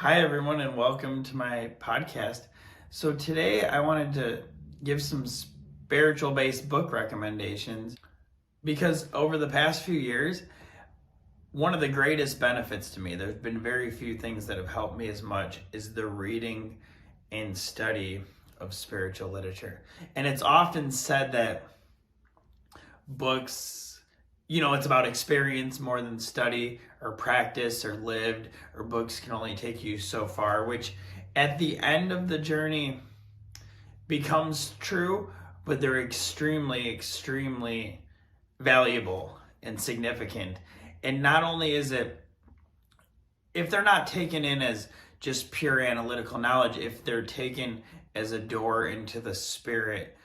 Hi, everyone, and welcome to my podcast. So, today I wanted to give some spiritual based book recommendations because over the past few years, one of the greatest benefits to me, there's been very few things that have helped me as much, is the reading and study of spiritual literature. And it's often said that books, it's about experience more than study or practice or lived, or books can only take you so far, which at the end of the journey becomes true, but they're extremely, extremely valuable and significant. And not only is it, if they're not taken in as just pure analytical knowledge, if they're taken as a door into the spirit,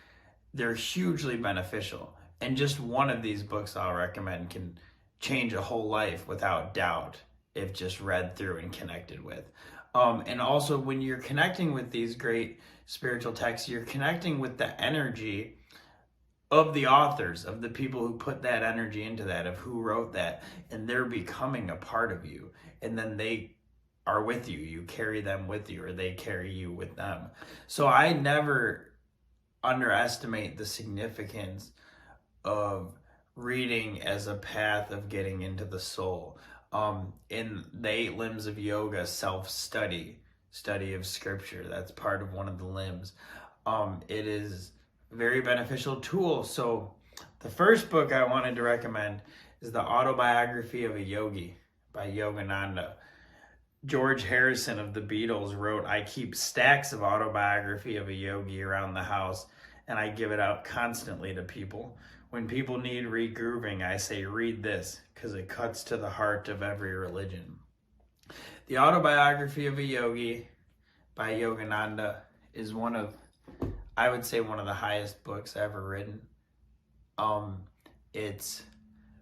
they're hugely beneficial. And just one of these books I'll recommend can change a whole life without doubt if just read through and connected with. And also, when you're connecting with these great spiritual texts, you're connecting with the energy of the authors, of the people who put that energy into that, of who wrote that, and they're becoming a part of you. And then they are with you. You carry them with you, or they carry you with them. So I never underestimate the significance of reading as a path of getting into the soul. In the 8 limbs of yoga, self-study, study of scripture, that's part of one of the limbs. It is a very beneficial tool. So the first book I wanted to recommend is the Autobiography of a Yogi by Yogananda. George Harrison of the Beatles wrote, "I keep stacks of Autobiography of a Yogi around the house, and I give it out constantly to people. When people need regrooving, I say, read this, because it cuts to the heart of every religion." The Autobiography of a Yogi by Yogananda is I would say, one of the highest books ever written. It's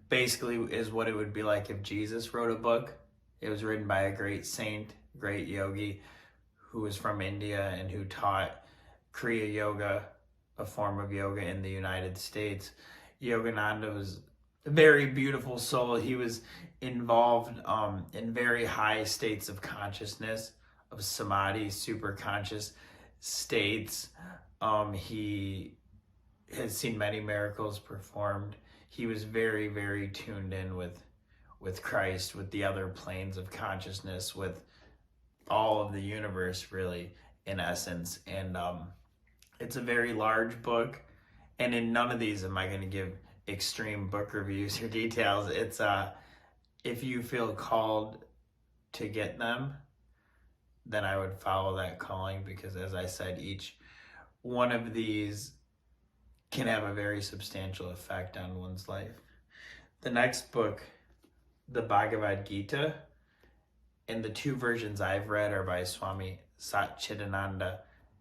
basically is what it would be like if Jesus wrote a book. It was written by a great saint, great yogi, who was from India and who taught Kriya Yoga, a form of yoga in the United States. Yogananda was a very beautiful soul. He was involved in very high states of consciousness, of samadhi, super conscious states. He has seen many miracles performed. He was very, very tuned in with Christ, with the other planes of consciousness, with all of the universe, really, in essence. And it's a very large book. And in none of these am I going to give extreme book reviews or details. It's if you feel called to get them, then I would follow that calling, because as I said, each one of these can have a very substantial effect on one's life. The next book, the Bhagavad Gita, and the 2 versions I've read are by Swami Satchidananda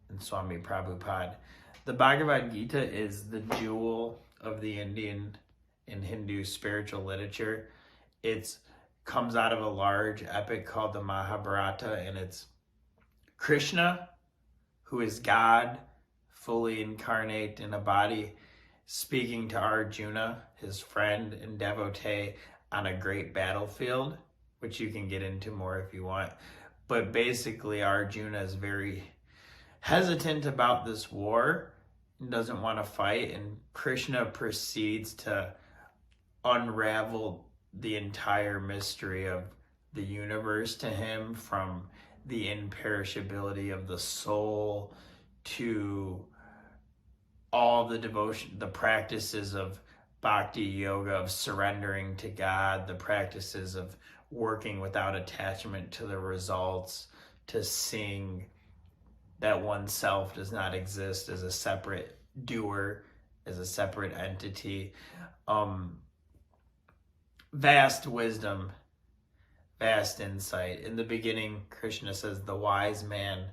and Swami Prabhupada. The Bhagavad Gita is the jewel of the Indian and Hindu spiritual literature. It comes out of a large epic called the Mahabharata, and it's Krishna, who is God, fully incarnate in a body, speaking to Arjuna, his friend and devotee, on a great battlefield, which you can get into more if you want. But basically, Arjuna is very hesitant about this war and doesn't want to fight, and Krishna proceeds to unravel the entire mystery of the universe to him, from the imperishability of the soul to all the devotion, the practices of bhakti yoga, of surrendering to God, the practices of working without attachment to the results, to seeing that oneself does not exist as a separate doer, as a separate entity. Vast wisdom, vast insight. In the beginning, Krishna says the wise man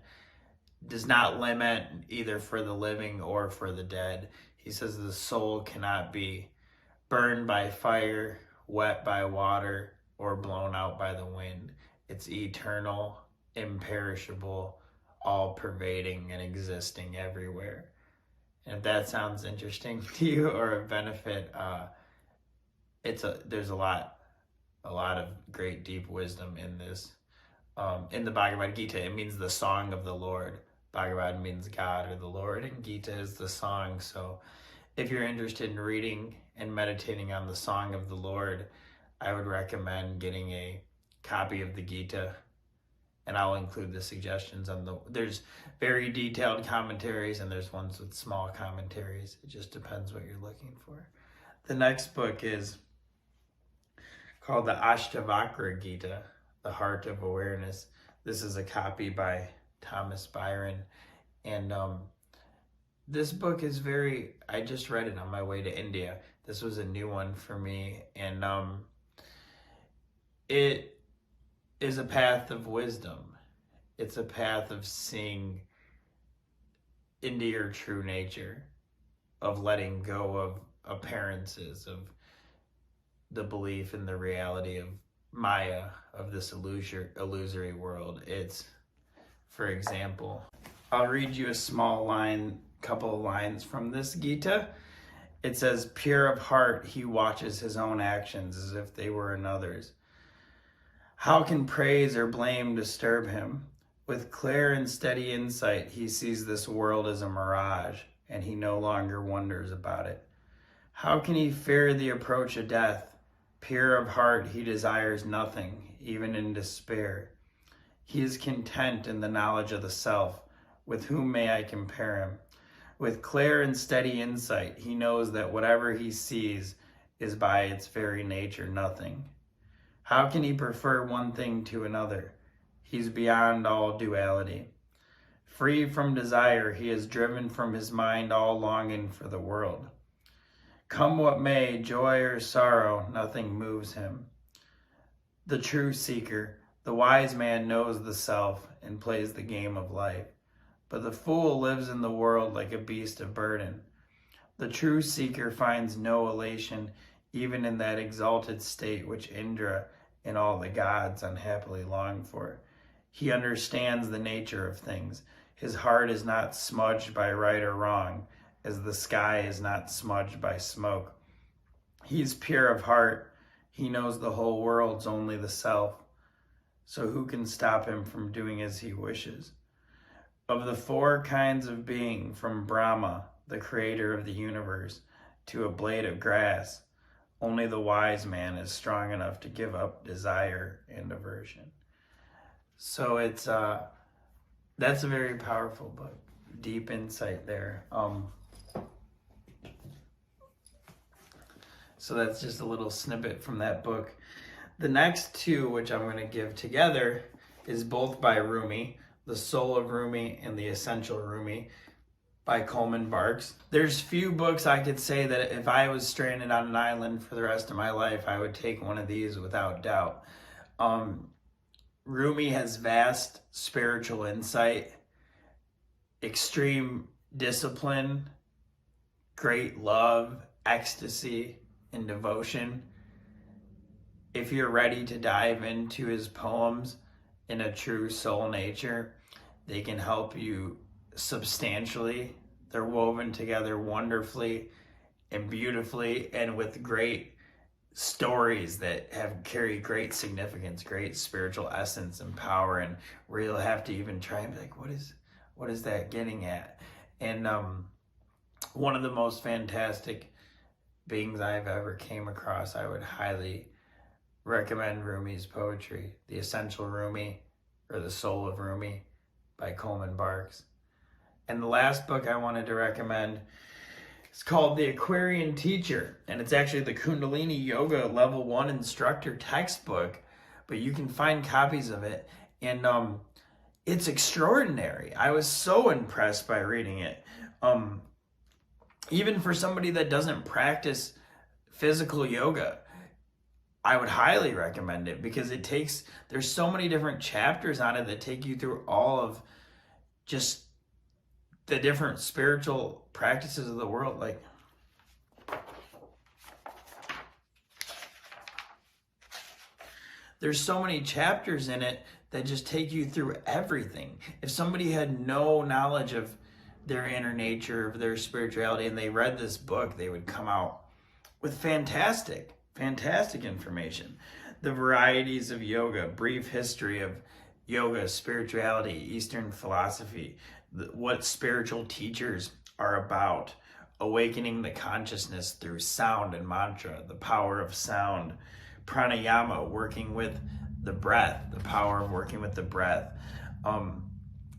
does not limit either for the living or for the dead. He says the soul cannot be burned by fire, wet by water, or blown out by the wind. It's eternal, imperishable, all-pervading, and existing everywhere. And if that sounds interesting to you or a benefit, there's a lot of great deep wisdom in this in the Bhagavad Gita, it means the song of the Lord. Bhagavad means God or the Lord, and Gita is the song. So if you're interested in reading and meditating on the song of the Lord, I would recommend getting a copy of the Gita, and I'll include the suggestions on there's very detailed commentaries and there's ones with small commentaries. It just depends what you're looking for. The next book is called the Ashtavakra Gita, The Heart of Awareness. This is a copy by Thomas Byron, and this book is I just read it on my way to India. This was a new one for me, and it is a path of wisdom. It's a path of seeing into your true nature, of letting go of appearances, of the belief in the reality of Maya, of this illusory world. It's, for example, I'll read you a couple of lines from this Gita. It says, "Pure of heart, he watches his own actions as if they were another's. How can praise or blame disturb him? With clear and steady insight, he sees this world as a mirage, and he no longer wonders about it. How can he fear the approach of death? Pure of heart, he desires nothing, even in despair. He is content in the knowledge of the self. With whom may I compare him? With clear and steady insight, he knows that whatever he sees is by its very nature nothing. How can he prefer one thing to another? He's beyond all duality. Free from desire, he has driven from his mind all longing for the world. Come what may, joy or sorrow, nothing moves him. The true seeker, the wise man, knows the self and plays the game of life. But the fool lives in the world like a beast of burden. The true seeker finds no elation, even in that exalted state which Indra and all the gods unhappily long for. He understands the nature of things. His heart is not smudged by right or wrong, as the sky is not smudged by smoke. He is pure of heart. He knows the whole world's only the self. So who can stop him from doing as he wishes? Of the four kinds of being, from Brahma, the creator of the universe, to a blade of grass, only the wise man is strong enough to give up desire and aversion." So that's a very powerful book. Deep insight there. So that's just a little snippet from that book. The next two, which I'm going to give together, is both by Rumi, The Soul of Rumi and The Essential Roomie by Coleman Barks. There's few books I could say that if I was stranded on an island for the rest of my life, I would take one of these without doubt. Rumi has vast spiritual insight, extreme discipline, great love, ecstasy, and devotion. If you're ready to dive into his poems in a true soul nature, they can help you substantially. They're woven together wonderfully and beautifully, and with great stories that carry great significance, great spiritual essence and power, and where you'll have to even try and be like, what is that getting at? And one of the most fantastic beings I've ever came across, I would highly recommend Rumi's poetry, The Essential Roomie or The Soul of Rumi by Coleman Barks. And the last book I wanted to recommend is called The Aquarius Teacher, and it's actually the Kundalini Yoga Level 1 instructor textbook, but you can find copies of it, and it's extraordinary. I was so impressed by reading it. Even for somebody that doesn't practice physical yoga, I would highly recommend it, because there's so many different chapters on it that take you through all of just the different spiritual practices of the world. Like, there's so many chapters in it that just take you through everything. If somebody had no knowledge of their inner nature, of their spirituality, and they read this book, they would come out with fantastic information. The varieties of yoga, brief history of yoga, spirituality, Eastern philosophy, what spiritual teachers are about, awakening the consciousness through sound and mantra, the power of sound, pranayama, working with the breath, the power of working with the breath.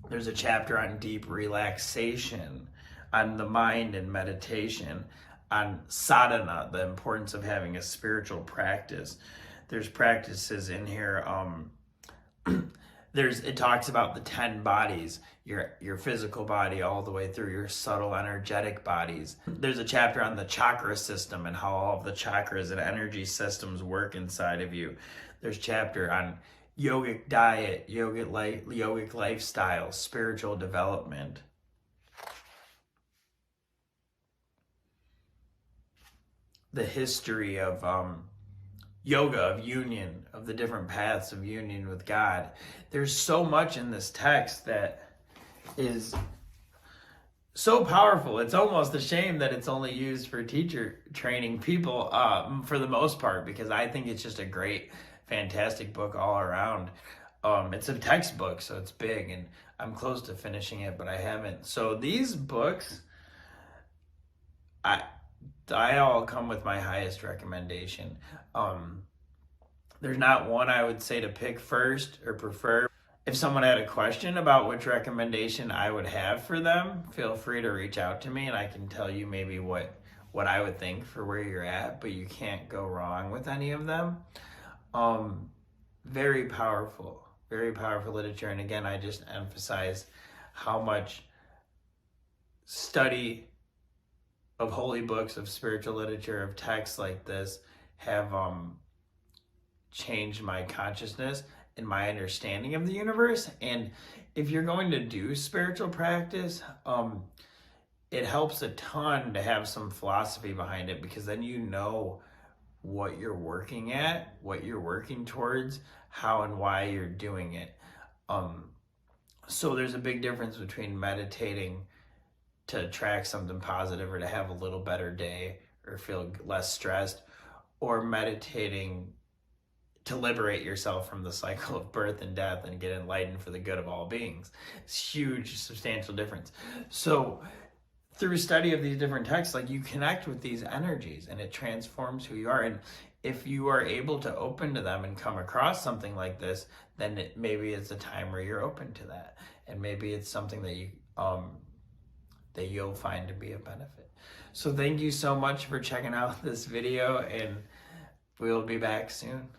There's a chapter on deep relaxation, on the mind and meditation, on sadhana, the importance of having a spiritual practice. There's practices in here. It talks about the 10 bodies, your physical body all the way through your subtle energetic bodies. There's a chapter on the chakra system and how all of the chakras and energy systems work inside of you. There's a chapter on yogic diet, yogic lifestyle, spiritual development. The history of yoga, of union, of the different paths of union with God. There's so much in this text that is so powerful. It's almost a shame that it's only used for teacher training people for the most part, because I think it's just a great, fantastic book all around. It's a textbook, so it's big, and I'm close to finishing it, but I haven't. So these books, I all come with my highest recommendation. There's not one I would say to pick first or prefer. If someone had a question about which recommendation I would have for them, feel free to reach out to me and I can tell you maybe what I would think for where you're at, but you can't go wrong with any of them. Very powerful literature. And again, I just emphasize how much study of holy books, of spiritual literature, of texts like this have changed my consciousness and my understanding of the universe. And if you're going to do spiritual practice, it helps a ton to have some philosophy behind it, because then you know what you're working at, what you're working towards, how and why you're doing it. So there's a big difference between meditating to attract something positive or to have a little better day or feel less stressed, or meditating to liberate yourself from the cycle of birth and death and get enlightened for the good of all beings. It's huge, substantial difference. So through study of these different texts, like, you connect with these energies and it transforms who you are. And if you are able to open to them and come across something like this, then maybe it's a time where you're open to that. And maybe it's something that you'll find to be a benefit. So thank you so much for checking out this video, and we'll be back soon.